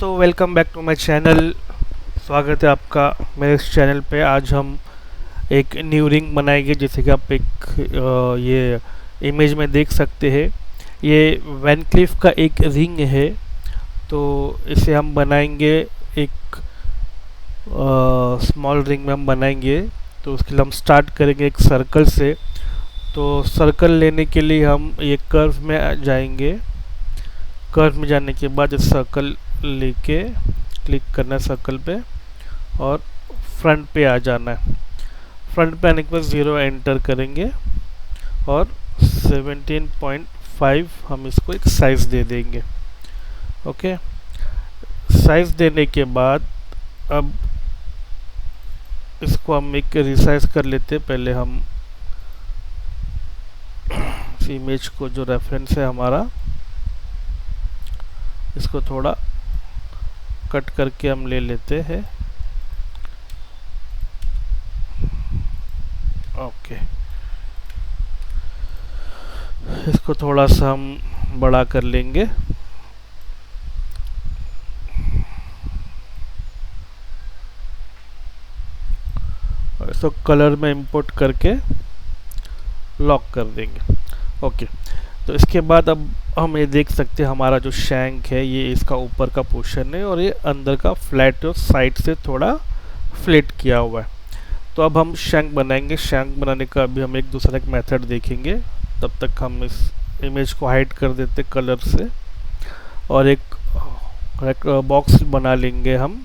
तो welcome back to my channel. स्वागत है आपका मेरे इस चैनल पे। आज हम एक न्यू रिंग बनाएंगे, जैसे कि आप ये इमेज में देख सकते हैं। ये वैन क्लिफ का एक रिंग है। तो इसे हम बनाएंगे एक स्मॉल रिंग में हम बनाएंगे। तो उसके लिए हम स्टार्ट करेंगे एक सर्कल से। तो सर्कल लेने के लिए हम ये कर्व में जाएंगे। कर्व में जाने के बाद इस सर्कल लेके क्लिक करना है सर्कल पे और फ्रंट पे आ जाना है। फ्रंट पे आने के बाद 0 एंटर करेंगे और 17.5 हम इसको एक साइज दे देंगे। ओके, साइज देने के बाद अब इसको हम एक रिसाइज कर लेते हैं। पहले हम इस इमेज को जो रेफरेंस है हमारा, इसको थोड़ा कट करके हम ले लेते हैं। ओके, इसको थोड़ा सा हम बड़ा कर लेंगे। और इसको कलर में इंपोर्ट करके लॉक कर देंगे। ओके, तो इसके बाद अब हम ये देख सकते हैं हमारा जो शैंक है ये इसका ऊपर का पोर्शन है और ये अंदर का फ्लैट और साइड से थोड़ा फ्लेट किया हुआ है। तो अब हम शैंक बनाएंगे। शैंक बनाने का अभी हम एक दूसरा एक मेथड देखेंगे। तब तक हम इस इमेज को हाइड कर देते कलर से और एक बॉक्स बना लेंगे हम।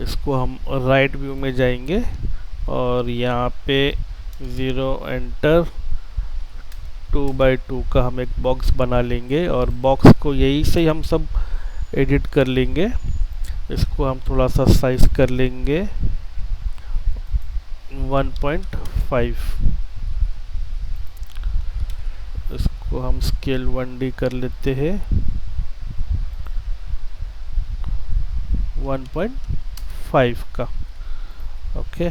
इसको हम राइट व्यू में जाएंगे और यहाँ पे 0 एंटर 2x2 का हम एक बॉक्स बना लेंगे और बॉक्स को यही से हम सब एडिट कर लेंगे। इसको हम थोड़ा सा साइज कर लेंगे 1.5। इसको हम स्केल 1D कर लेते हैं 1.5 का। ओके,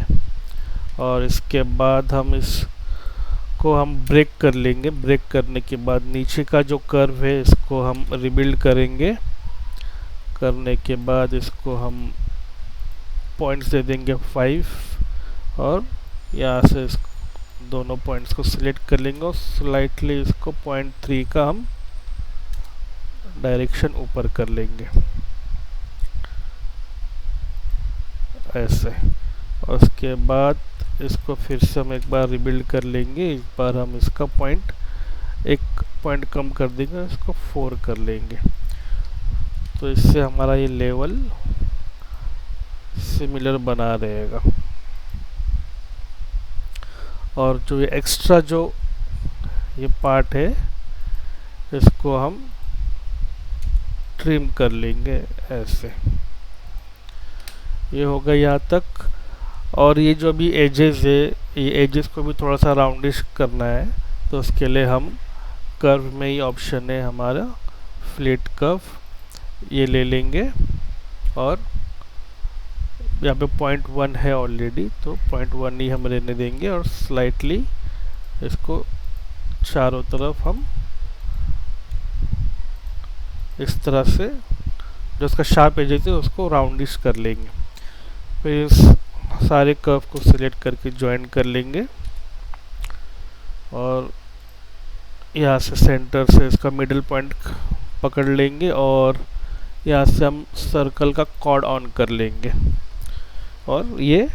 और इसके बाद हम इसको हम ब्रेक कर लेंगे। ब्रेक करने के बाद नीचे का जो कर्व है इसको हम रिबिल्ड करेंगे। करने के बाद इसको हम पॉइंट्स दे देंगे 5 और यहाँ से इस दोनों पॉइंट्स को सिलेक्ट कर लेंगे और स्लाइटली इसको 0.3 का हम डायरेक्शन ऊपर कर लेंगे ऐसे। और उसके बाद इसको फिर से हम एक बार रिबिल्ड कर लेंगे। इस बार हम इसका एक पॉइंट कम कर देंगे, इसको 4 कर लेंगे। तो इससे हमारा ये लेवल सिमिलर बना रहेगा। और जो ये एक्स्ट्रा जो ये पार्ट है इसको हम ट्रिम कर लेंगे ऐसे। ये होगा यहाँ तक। और ये जो भी एजेस है, ये एजेस को भी थोड़ा सा राउंडिश करना है। तो उसके लिए हम कर्व में ही ऑप्शन है हमारा फ्लैट कर्व, ये ले लेंगे और यहाँ पे 0.1 है ऑलरेडी, तो 0.1 ही हम रहने देंगे और स्लाइटली इसको चारों तरफ हम इस तरह से जो उसका शार्प एजेस है उसको राउंडिश कर लेंगे। फिर इस सारे कर्व को सिलेक्ट करके ज्वाइन कर लेंगे और यहाँ से सेंटर से इसका मिडिल पॉइंट पकड़ लेंगे और यहाँ से हम सर्कल का कॉर्ड ऑन कर लेंगे और ये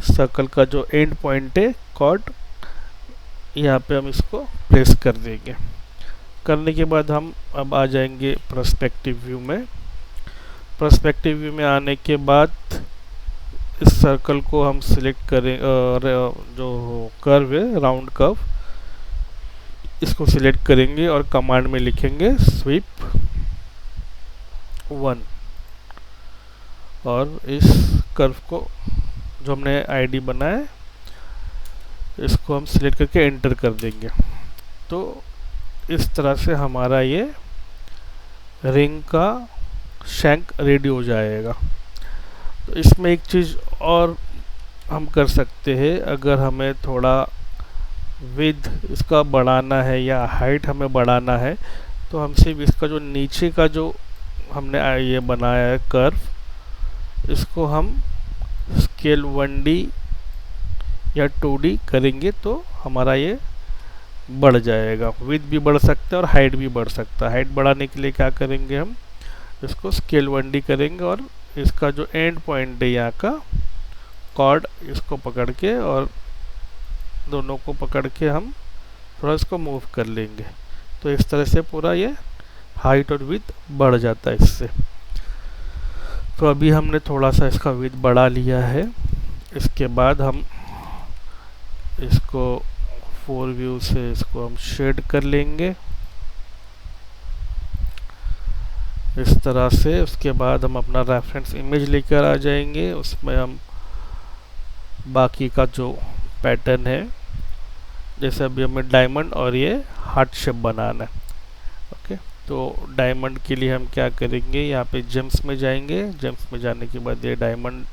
सर्कल का जो एंड पॉइंट है कॉर्ड, यहाँ पे हम इसको प्लेस कर देंगे। करने के बाद हम अब आ जाएंगे पर्सपेक्टिव व्यू में। पर्सपेक्टिव व्यू में आने के बाद इस सर्कल को हम सिलेक्ट करें और जो कर्व है राउंड कर्व, इसको सिलेक्ट करेंगे और कमांड में लिखेंगे स्वीप 1 और इस कर्व को जो हमने आईडी बनाया इसको हम सिलेक्ट करके एंटर कर देंगे। तो इस तरह से हमारा ये रिंग का शैंक रेडी हो जाएगा। तो इसमें एक चीज़ और हम कर सकते हैं, अगर हमें थोड़ा विड्थ इसका बढ़ाना है या हाइट हमें बढ़ाना है तो हम सिर्फ इसका जो नीचे का जो हमने ये बनाया है कर्व, इसको हम स्केल 1D या 2D करेंगे तो हमारा ये बढ़ जाएगा। विड्थ भी बढ़ सकता है और हाइट भी बढ़ सकता है। हाइट बढ़ाने के लिए क्या करेंगे, हम इसको स्केल 1D करेंगे और इसका जो एंड पॉइंट है यहाँ का कॉर्ड, इसको पकड़ के और दोनों को पकड़ के हम थोड़ा इसको मूव कर लेंगे। तो इस तरह से पूरा ये हाइट और विड्थ बढ़ जाता है इससे। तो अभी हमने थोड़ा सा इसका विड्थ बढ़ा लिया है। इसके बाद हम इसको 4 व्यू से इसको हम शेड कर लेंगे इस तरह से। उसके बाद हम अपना रेफरेंस इमेज लेकर आ जाएंगे, उसमें हम बाकी का जो पैटर्न है, जैसे अभी हमें डायमंड और ये हार्ट शेप बनाना है। ओके, तो डायमंड के लिए हम क्या करेंगे, यहाँ पे जेम्स में जाएंगे। जेम्स में जाने के बाद ये डायमंड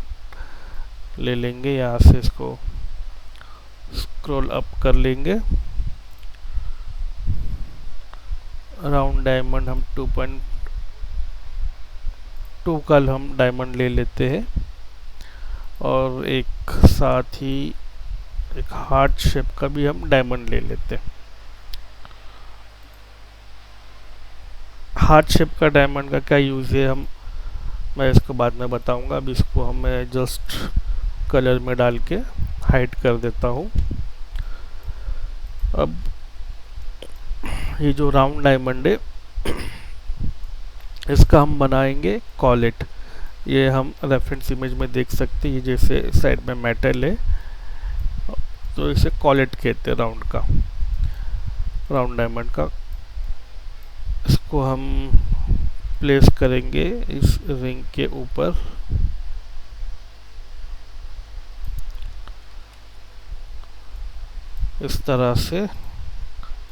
ले लेंगे, यहाँ से इसको स्क्रॉल अप कर लेंगे। राउंड डायमंड हम 2.2 का हम डायमंड ले लेते हैं और एक साथ ही एक हार्ट शेप का भी हम डायमंड ले लेते हैं। हार्ट शेप का डायमंड का क्या यूज़ है मैं इसको बाद में बताऊंगा। अभी इसको हमें जस्ट कलर में डाल के हाइड कर देता हूँ। अब ये जो राउंड डायमंड है इसका हम बनाएंगे कॉलेट। ये हम रेफरेंस इमेज में देख सकते हैं, ये जैसे साइड में मेटल है तो इसे कॉलेट कहते हैं राउंड का, राउंड डायमंड का। इसको हम प्लेस करेंगे इस रिंग के ऊपर। इस तरह से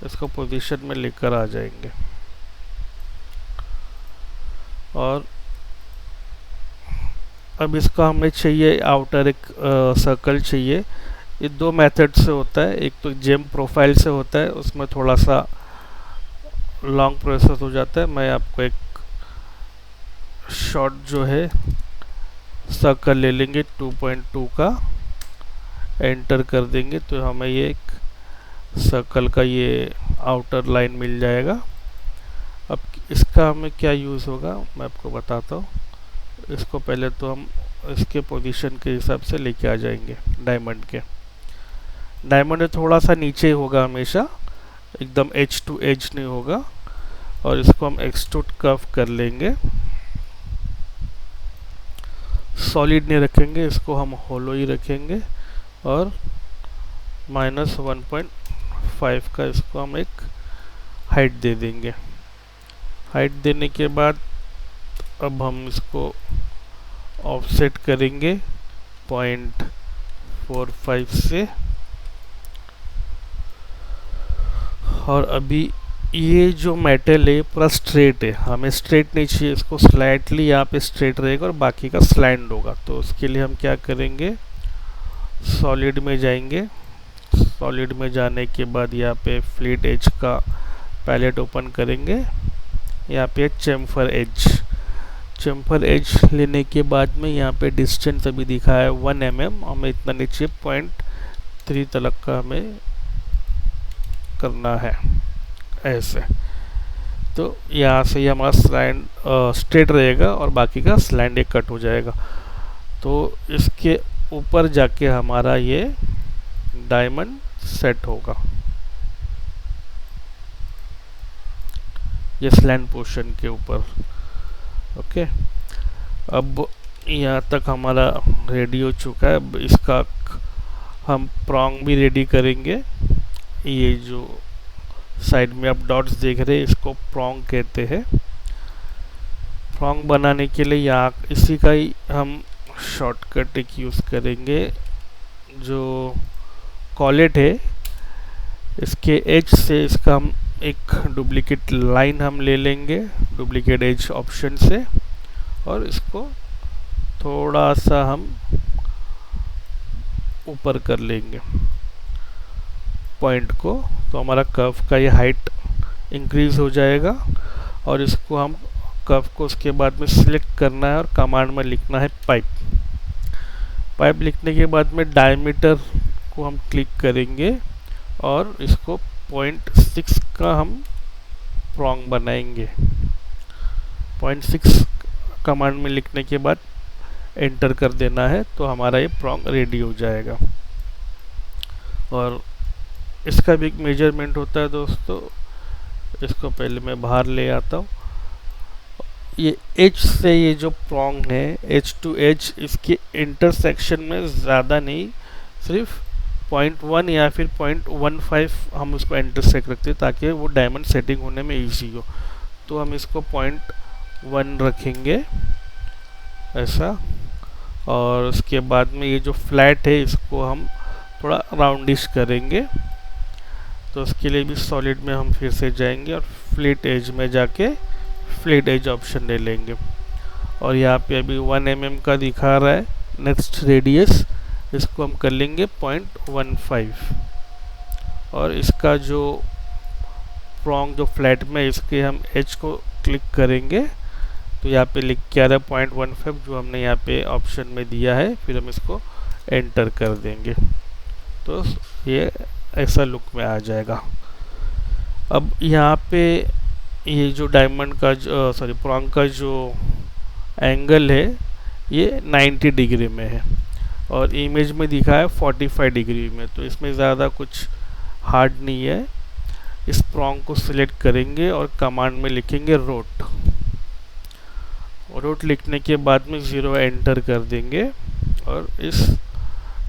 इसको पोजीशन में लेकर आ जाएंगे और अब इसका हमें चाहिए आउटर एक सर्कल चाहिए। ये दो मेथड से होता है, एक तो जेम प्रोफाइल से होता है, उसमें थोड़ा सा लॉन्ग प्रोसेस हो जाता है। मैं आपको एक शॉर्ट जो है सर्कल ले लेंगे 2.2 का, एंटर कर देंगे तो हमें ये एक सर्कल का ये आउटर लाइन मिल जाएगा। अब इसका हमें क्या यूज़ होगा मैं आपको बताता हूँ। इसको पहले तो हम इसके पोजीशन के हिसाब से लेके आ जाएंगे। डायमंड के डायमंड थोड़ा सा नीचे होगा हमेशा, एकदम एज टू एज नहीं होगा। और इसको हम एक्सट्रूड कर्व कर लेंगे, सॉलिड नहीं रखेंगे, इसको हम होलो ही रखेंगे और -1.5 का इसको हम एक हाइट दे देंगे। हाइट देने के बाद अब हम इसको ऑफसेट करेंगे 0.45 से। और अभी ये जो मेटल है पूरा स्ट्रेट है, हमें स्ट्रेट नहीं चाहिए, इसको स्लाइटली यहाँ पे स्ट्रेट रहेगा और बाकी का स्लैंड होगा। तो उसके लिए हम क्या करेंगे, सॉलिड में जाएंगे। सॉलिड में जाने के बाद यहाँ पे फ्लिट एज का पैलेट ओपन करेंगे। यहाँ पे चेम्फर एज, चेम्फर एज लेने के बाद में यहाँ पे डिस्टेंस अभी दिखा है 1 mm, हमें इतना नीचे 0.3 तक का हमें करना है ऐसे। तो यहाँ से ये हमारा स्लैंड स्ट्रेट रहेगा और बाकी का स्लैंड एक कट हो जाएगा। तो इसके ऊपर जाके हमारा ये डायमंड सेट होगा, ये स्लैंड पोर्शन के ऊपर। ओके, अब यहाँ तक हमारा रेडी हो चुका है। अब इसका हम प्रॉन्ग भी रेडी करेंगे। ये जो साइड में आप डॉट्स देख रहे हैं इसको प्रॉन्ग कहते हैं। प्रॉन्ग बनाने के लिए यहाँ इसी का ही हम शॉर्टकट एक यूज़ करेंगे। जो कॉलेट है इसके एज से इसका हम एक डुप्लीकेट लाइन हम ले लेंगे डुप्लीकेट एज ऑप्शन से और इसको थोड़ा सा हम ऊपर कर लेंगे पॉइंट को। तो हमारा कर्व का ये हाइट इंक्रीज़ हो जाएगा। और इसको हम कर्व को उसके बाद में सिलेक्ट करना है और कमांड में लिखना है पाइप। पाइप लिखने के बाद में डायमीटर को हम क्लिक करेंगे और इसको 0.6 का हम प्रॉन्ग बनाएंगे। 0.6 कमांड में लिखने के बाद एंटर कर देना है, तो हमारा ये प्रॉन्ग रेडी हो जाएगा। और इसका भी एक मेजरमेंट होता है दोस्तों, इसको पहले मैं बाहर ले आता हूँ। ये एज से ये जो प्रॉन्ग है, एज टू एज, इसके इंटरसेक्शन में ज़्यादा नहीं, सिर्फ 0.1 या फिर 0.15 हम उसको इंटरसेक्ट रखते हैं ताकि वो डायमंड सेटिंग होने में इजी हो। तो हम इसको 0.1 रखेंगे ऐसा। और उसके बाद में ये जो फ्लैट है इसको हम थोड़ा राउंडिश करेंगे। तो उसके लिए भी सॉलिड में हम फिर से जाएंगे और फ्लैट एज में जाके फ्लैट एज ऑप्शन ले लेंगे। और यहाँ पे अभी 1 mm का दिखा रहा है नेक्स्ट रेडियस, इसको हम कर लेंगे 0.15। और इसका जो प्रॉन्ग जो फ्लैट में, इसके हम एज को क्लिक करेंगे तो यहाँ पे लिख के आ रहा है 0.15 जो हमने यहाँ पे ऑप्शन में दिया है। फिर हम इसको एंटर कर देंगे तो ये ऐसा लुक में आ जाएगा। अब यहाँ पे ये जो डायमंड का प्रॉन्ग का जो एंगल है ये 90 डिग्री में है और इमेज में दिखा है 45 डिग्री में, तो इसमें ज़्यादा कुछ हार्ड नहीं है। इस प्रॉन्ग को सिलेक्ट करेंगे और कमांड में लिखेंगे रोट। रोट लिखने के बाद में 0 एंटर कर देंगे और इस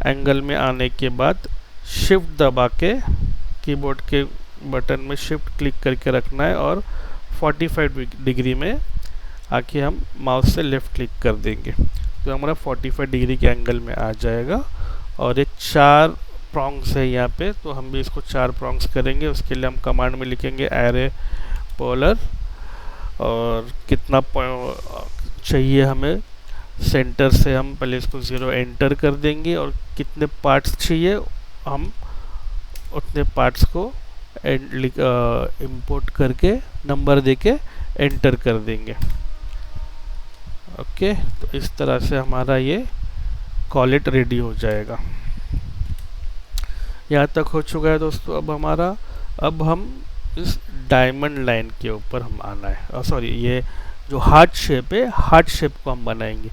एंगल में आने के बाद शिफ्ट दबा के कीबोर्ड के बटन में शिफ्ट क्लिक करके रखना है और 45 डिग्री में आके हम माउस से लेफ़्ट क्लिक कर देंगे तो हमारा 45 डिग्री के एंगल में आ जाएगा। और ये 4 प्रॉन्ग्स है यहाँ पे, तो हम भी इसको 4 प्रॉन्ग्स करेंगे। उसके लिए हम कमांड में लिखेंगे एरे पोलर और कितना चाहिए हमें, सेंटर से हम पहले इसको 0 एंटर कर देंगे और कितने पार्ट्स चाहिए हम उतने पार्ट्स को इंपोर्ट करके नंबर देके एंटर कर देंगे। ओके, तो इस तरह से हमारा ये कॉलेट रेडी हो जाएगा। यहाँ तक हो चुका है दोस्तों। अब हम इस डायमंड लाइन के ऊपर हम आना है, सॉरी ये जो हार्ट शेप है, हार्ट शेप को हम बनाएंगे।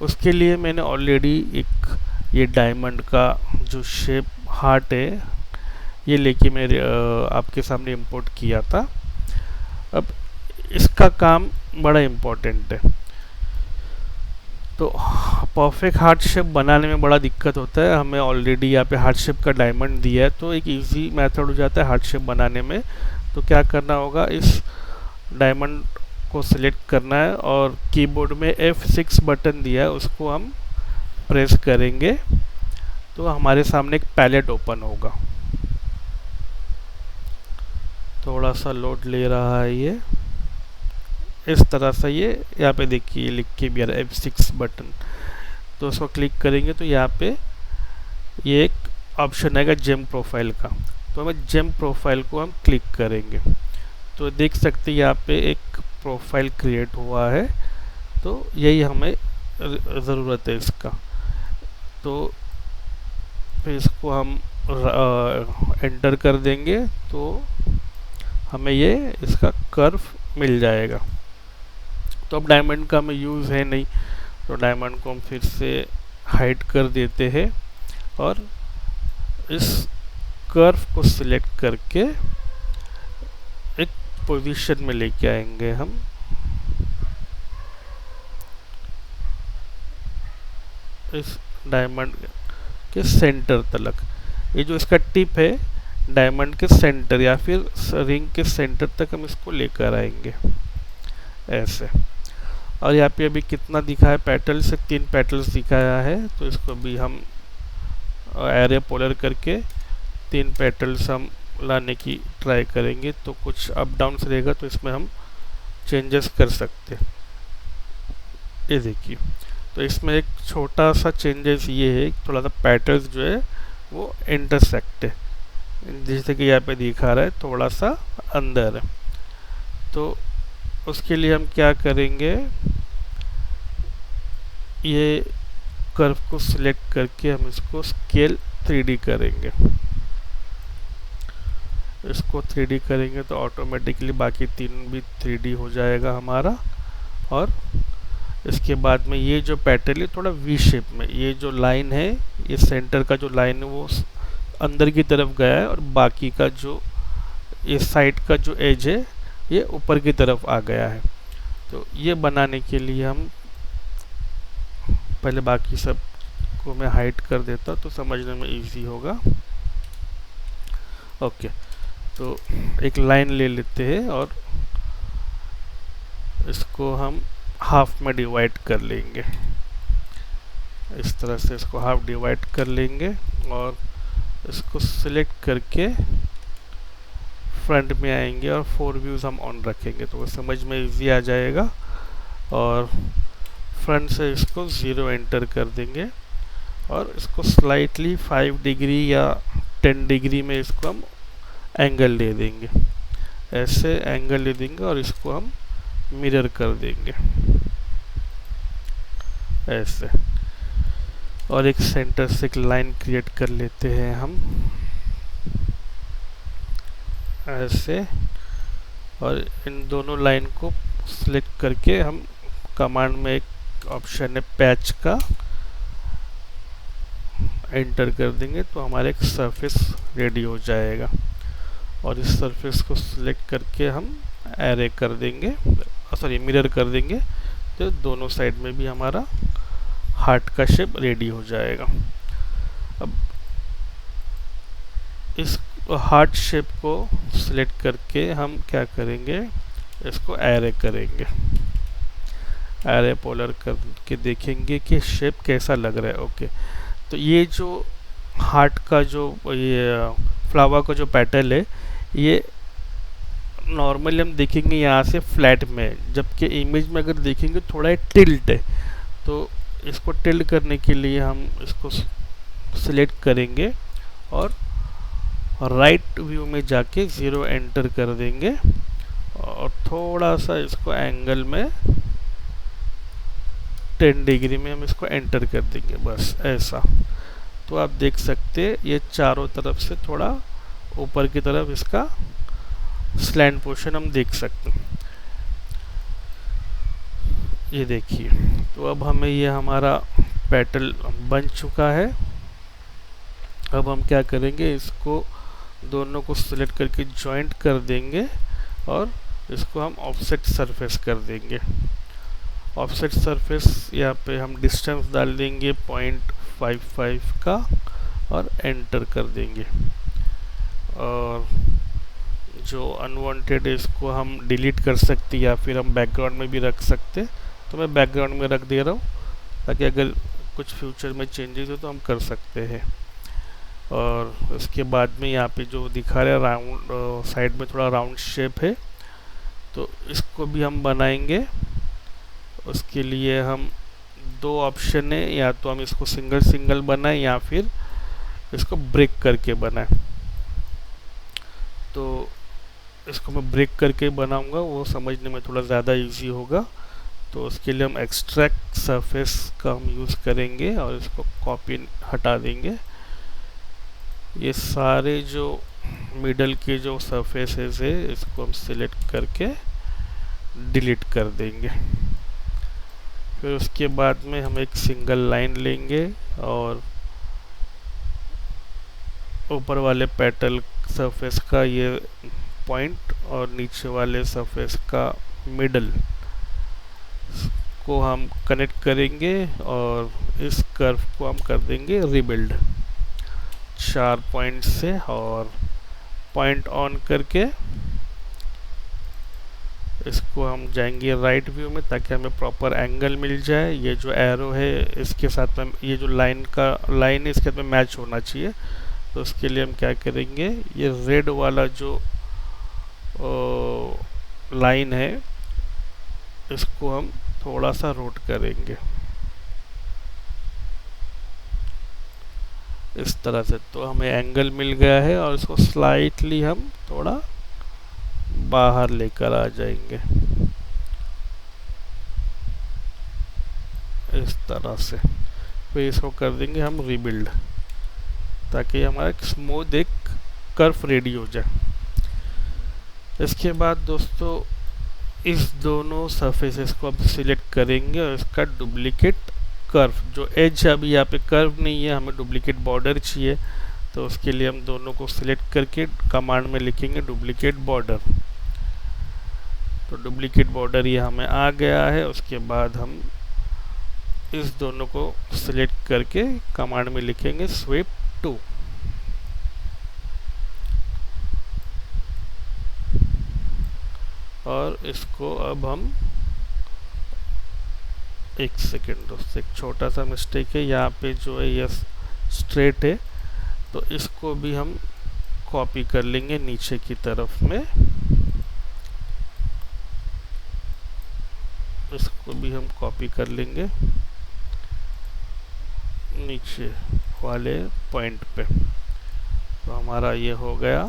उसके लिए मैंने ऑलरेडी एक ये डायमंड का जो शेप हार्ट है ये लेके मेरे आपके सामने इंपोर्ट किया था। अब इसका काम बड़ा इम्पोर्टेंट है। तो परफेक्ट हार्ट शेप बनाने में बड़ा दिक्कत होता है। हमें ऑलरेडी यहाँ पे हार्ट शेप का डायमंड दिया है तो एक इजी मेथड हो जाता है हार्ट शेप बनाने में। तो क्या करना होगा, इस डायमंड को सिलेक्ट करना है और कीबोर्ड में F6 बटन दिया है उसको हम प्रेस करेंगे तो हमारे सामने एक पैलेट ओपन होगा। थोड़ा सा लोड ले रहा है ये, इस तरह से ये यहाँ पे देखिए लिख के भी आ रहा है F6 बटन। तो उसको क्लिक करेंगे तो यहाँ पे ये एक ऑप्शन आएगा जेम प्रोफाइल का, तो हमें जेम प्रोफाइल को हम क्लिक करेंगे तो देख सकते हैं यहाँ पे एक प्रोफाइल क्रिएट हुआ है। तो यही हमें ज़रूरत है इसका। तो फिर इसको हम एंटर कर देंगे तो हमें ये इसका कर्व मिल जाएगा। तो अब डायमंड का हमें यूज़ है नहीं, तो डायमंड को हम फिर से हाइड कर देते हैं और इस कर्व को सिलेक्ट करके एक पोजीशन में लेके आएंगे हम। इस डायमंड के सेंटर तलक, ये जो इसका टिप है डायमंड के सेंटर या फिर रिंग के सेंटर तक हम इसको लेकर आएंगे ऐसे। और यहाँ पे अभी कितना दिखा है पेटल्स, 3 पेटल्स दिखाया है, तो इसको भी हम एरे पोलर करके 3 पेटल्स हम लाने की ट्राई करेंगे। तो कुछ अप डाउन रहेगा तो इसमें हम चेंजेस कर सकते हैं। ये देखिए, तो इसमें एक छोटा सा चेंजेस ये है, थोड़ा सा पेटल्स जो है वो इंटरसेक्ट है, जैसे कि यहाँ पे दिखा रहा है थोड़ा सा अंदर है। तो उसके लिए हम क्या करेंगे, ये कर्व को सिलेक्ट करके हम इसको स्केल 3D करेंगे। इसको 3D करेंगे तो ऑटोमेटिकली बाकी तीन भी 3D हो जाएगा हमारा। और इसके बाद में ये जो पैटर्न है थोड़ा वी शेप में, ये जो लाइन है, ये सेंटर का जो लाइन है वो अंदर की तरफ गया है, और बाकी का जो ये साइड का जो एज है ये ऊपर की तरफ आ गया है। तो ये बनाने के लिए हम पहले बाकी सब को मैं हाइड कर देता तो समझने में इजी होगा। ओके, तो एक लाइन ले लेते हैं और इसको हम हाफ में डिवाइड कर लेंगे। इस तरह से इसको हाफ डिवाइड कर लेंगे और इसको सिलेक्ट करके फ्रंट में आएंगे और 4 व्यूज़ हम ऑन रखेंगे तो वो समझ में इजी आ जाएगा। और फ्रंट से इसको 0 एंटर कर देंगे और इसको स्लाइटली 5 डिग्री या 10 डिग्री में इसको हम एंगल दे देंगे। ऐसे एंगल दे देंगे और इसको हम मिरर कर देंगे ऐसे। और एक सेंटर से एक लाइन क्रिएट कर लेते हैं हम ऐसे, और इन दोनों लाइन को सिलेक्ट करके हम कमांड में एक ऑप्शन है पैच का, एंटर कर देंगे तो हमारे एक सरफेस रेडी हो जाएगा। और इस सरफेस को सिलेक्ट करके हम एरे कर देंगे, सॉरी मिरर कर देंगे, तो दोनों साइड में भी हमारा हार्ट का शेप रेडी हो जाएगा। अब इस हार्ट शेप को सिलेक्ट करके हम क्या करेंगे, इसको एरे करेंगे। एरे पोलर करके देखेंगे कि शेप कैसा लग रहा है। ओके, तो ये जो हार्ट का जो ये फ्लावर का जो पैटर्न है ये नॉर्मली हम देखेंगे यहाँ से फ्लैट में, जबकि इमेज में अगर देखेंगे थोड़ा टिल्ट है। तो इसको टिल्ट करने के लिए हम इसको सिलेक्ट करेंगे और राइट व्यू में जाके 0 एंटर कर देंगे और थोड़ा सा इसको एंगल में 10 डिग्री में हम इसको एंटर कर देंगे, बस ऐसा। तो आप देख सकते हैं ये चारों तरफ से थोड़ा ऊपर की तरफ इसका स्लैंट पोर्शन हम देख सकते हैं। ये देखिए, तो अब हमें ये हमारा पैटर्न बन चुका है। अब हम क्या करेंगे, इसको दोनों को सिलेक्ट करके जॉइंट कर देंगे और इसको हम ऑफसेट सरफेस कर देंगे। ऑफसेट सरफेस यहाँ पे हम डिस्टेंस डाल देंगे 0.55 का और एंटर कर देंगे। और जो अनवांटेड है इसको हम डिलीट कर सकते हैं या फिर हम बैकग्राउंड में भी रख सकते हैं। तो मैं बैकग्राउंड में रख दे रहा हूँ ताकि अगर कुछ फ्यूचर में चेंजेस हो तो हम कर सकते हैं। और उसके बाद में यहाँ पे जो दिखा रहा है राउंड साइड में थोड़ा राउंड शेप है, तो इसको भी हम बनाएंगे। उसके लिए हम दो ऑप्शन है, या तो हम इसको सिंगल सिंगल बनाएं या फिर इसको ब्रेक करके बनाएं। तो इसको मैं ब्रेक करके बनाऊंगा, वो समझने में थोड़ा ज़्यादा इजी होगा। तो उसके लिए हम एक्सट्रैक्ट सरफेस का हम यूज़ करेंगे और इसको कॉपी हटा देंगे। ये सारे जो मिडल के जो सरफेसेस है इसको हम सिलेक्ट करके डिलीट कर देंगे। फिर उसके बाद में हम एक सिंगल लाइन लेंगे और ऊपर वाले पेटल सरफेस का ये पॉइंट और नीचे वाले सरफेस का मिडल को हम कनेक्ट करेंगे और इस कर्व को हम कर देंगे रिबिल्ड 4 पॉइंट से, और पॉइंट ऑन करके इसको हम जाएंगे राइट व्यू में ताकि हमें प्रॉपर एंगल मिल जाए। ये जो एरो है इसके साथ में, ये जो लाइन है इसके साथ में मैच होना चाहिए। तो उसके लिए हम क्या करेंगे, ये रेड वाला जो लाइन है इसको हम थोड़ा सा रोट करेंगे इस तरह से, तो हमें एंगल मिल गया है। और इसको स्लाइटली हम थोड़ा बाहर लेकर आ जाएंगे इस तरह से। फिर इसको कर देंगे हम रीबिल्ड, ताकि हमारा एक स्मूथ एक कर्व रेडी हो जाए। इसके बाद दोस्तों इस दोनों सरफेसेस को हम सिलेक्ट करेंगे और इसका डुप्लीकेट कर्व, जो एज अभी यहाँ पे कर्व नहीं है, हमें डुप्लीकेट बॉर्डर चाहिए, तो उसके लिए हम दोनों को सिलेक्ट करके कमांड में लिखेंगे डुप्लीकेट बॉर्डर। तो डुप्लीकेट बॉर्डर ये हमें आ गया है। उसके बाद हम इस दोनों को सिलेक्ट करके कमांड में लिखेंगे स्वीप टू। और इसको अब हम एक सेकेंड दोस्तों, एक छोटा सा मिस्टेक है यहाँ पे, जो है ये स्ट्रेट है, तो इसको भी हम कॉपी कर लेंगे नीचे की तरफ में। इसको भी हम कॉपी कर लेंगे नीचे वाले पॉइंट पे। तो हमारा ये हो गया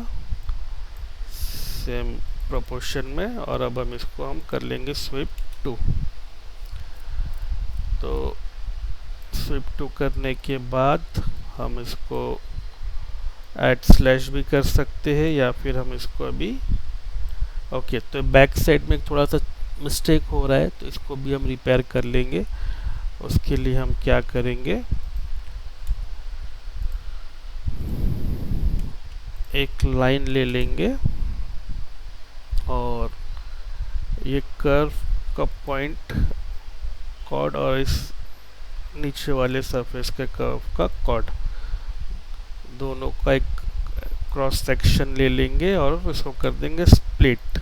सेम प्रोपोर्शन में। और अब हम इसको हम कर लेंगे स्वीप टू। तो स्वीप टू करने के बाद हम इसको ऐड स्लैश भी कर सकते हैं, या फिर हम इसको अभी ओके। तो बैक साइड में थोड़ा सा मिस्टेक हो रहा है, तो इसको भी हम रिपेयर कर लेंगे। उसके लिए हम क्या करेंगे, एक लाइन ले लेंगे और ये कर्व का पॉइंट कॉर्ड और इस नीचे वाले सरफेस के कर्व का कॉर्ड, दोनों का एक क्रॉस सेक्शन ले लेंगे और इसको कर देंगे स्प्लिट।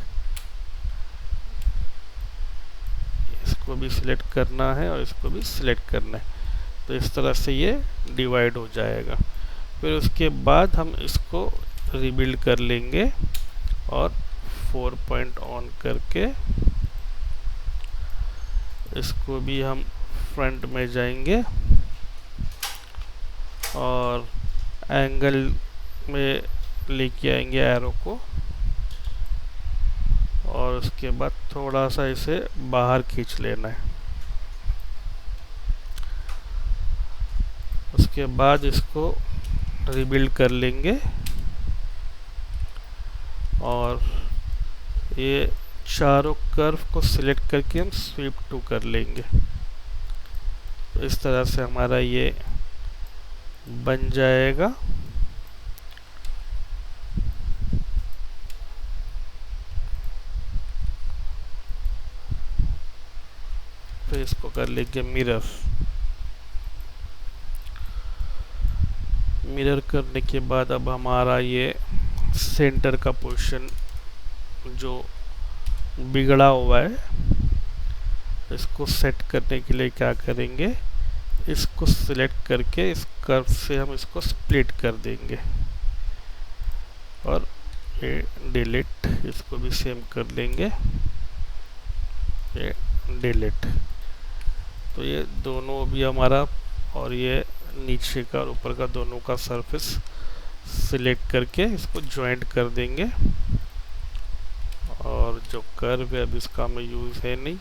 इसको भी सिलेक्ट करना है और इसको भी सिलेक्ट करना है। तो इस तरह से ये डिवाइड हो जाएगा। फिर उसके बाद हम इसको रिबिल्ड कर लेंगे और 4 पॉइंट ऑन करके इसको भी हम फ्रंट में जाएंगे और एंगल में लेके आएंगे एरो को, और उसके बाद थोड़ा सा इसे बाहर खींच लेना है। उसके बाद इसको रिबिल्ड कर लेंगे और ये चारों कर्व को सिलेक्ट करके हम स्वीप टू कर लेंगे। तो इस तरह से हमारा ये बन जाएगा। फिर इसको कर लेंगे मिरर। मिरर करने के बाद अब हमारा ये सेंटर का पोर्शन जो बिगड़ा हुआ है, इसको सेट करने के लिए क्या करेंगे, इसको सिलेक्ट करके इस कर्व से हम इसको स्प्लिट कर देंगे और ये डिलीट, इसको भी सेम कर लेंगे, ये डिलीट। तो ये दोनों भी हमारा, और ये नीचे का और ऊपर का दोनों का सरफेस सिलेक्ट करके इसको ज्वाइंट कर देंगे। और जो कर्व है अब इसका हमें यूज़ है नहीं,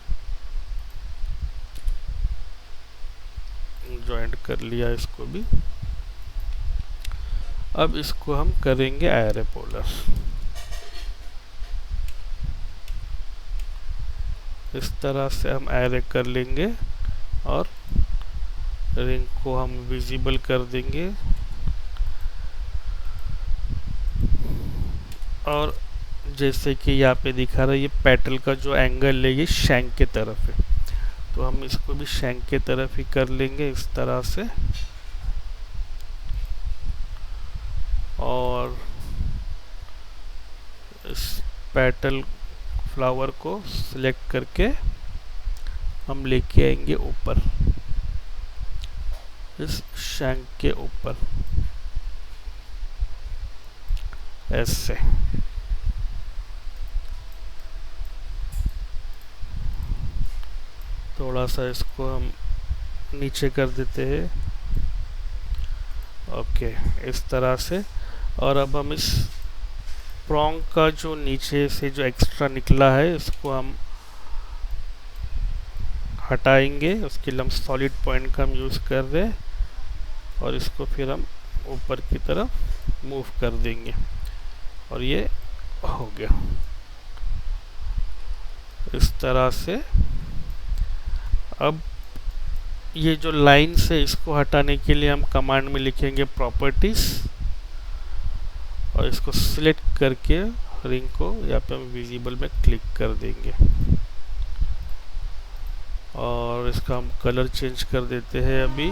ज्वाइंट कर लिया इसको भी। अब इसको हम करेंगे एरोपोलर। इस तरह से हम एरे कर लेंगे और रिंग को हम विजिबल कर देंगे। और जैसे कि यहाँ पे दिखा रहा है, ये पेटल का जो एंगल है ये शैंक के तरफ है, तो हम इसको भी शैंक के तरफ ही कर लेंगे इस तरह से। और इस पेटल फ्लावर को सिलेक्ट करके हम लेके आएंगे ऊपर, इस शैंक के ऊपर ऐसे। थोड़ा सा इसको हम नीचे कर देते हैं, ओके, इस तरह से। और अब हम इस प्रोंग का जो नीचे से जो एक्स्ट्रा निकला है इसको हम हटाएंगे। उसके लिए हम सॉलिड पॉइंट का हम यूज़ कर रहे हैं और इसको फिर हम ऊपर की तरफ मूव कर देंगे और ये हो गया इस तरह से। अब ये जो लाइन्स है इसको हटाने के लिए हम कमांड में लिखेंगे प्रॉपर्टीज और इसको सिलेक्ट करके रिंग को यहाँ पे हम विजिबल में क्लिक कर देंगे और इसका हम कलर चेंज कर देते हैं अभी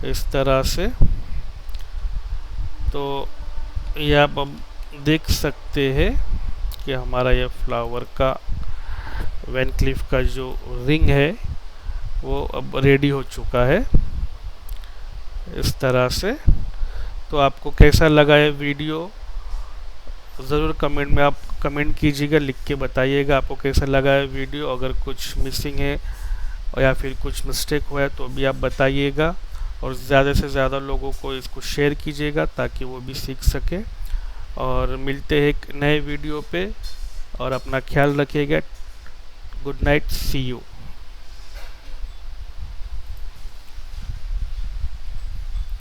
इस तरह से। तो ये आप अब देख सकते हैं कि हमारा ये फ्लावर का वैन क्लीफ का जो रिंग है वो अब रेडी हो चुका है इस तरह से। तो आपको कैसा लगा ये वीडियो ज़रूर कमेंट में आप कमेंट कीजिएगा, लिख के बताइएगा आपको कैसा लगा है वीडियो। अगर कुछ मिसिंग है और या फिर कुछ मिस्टेक हुआ है तो भी आप बताइएगा और ज़्यादा से ज़्यादा लोगों को इसको शेयर कीजिएगा ताकि वो भी सीख सके। और मिलते हैं एक नए वीडियो पे और अपना ख्याल रखिएगा। Good night, see you.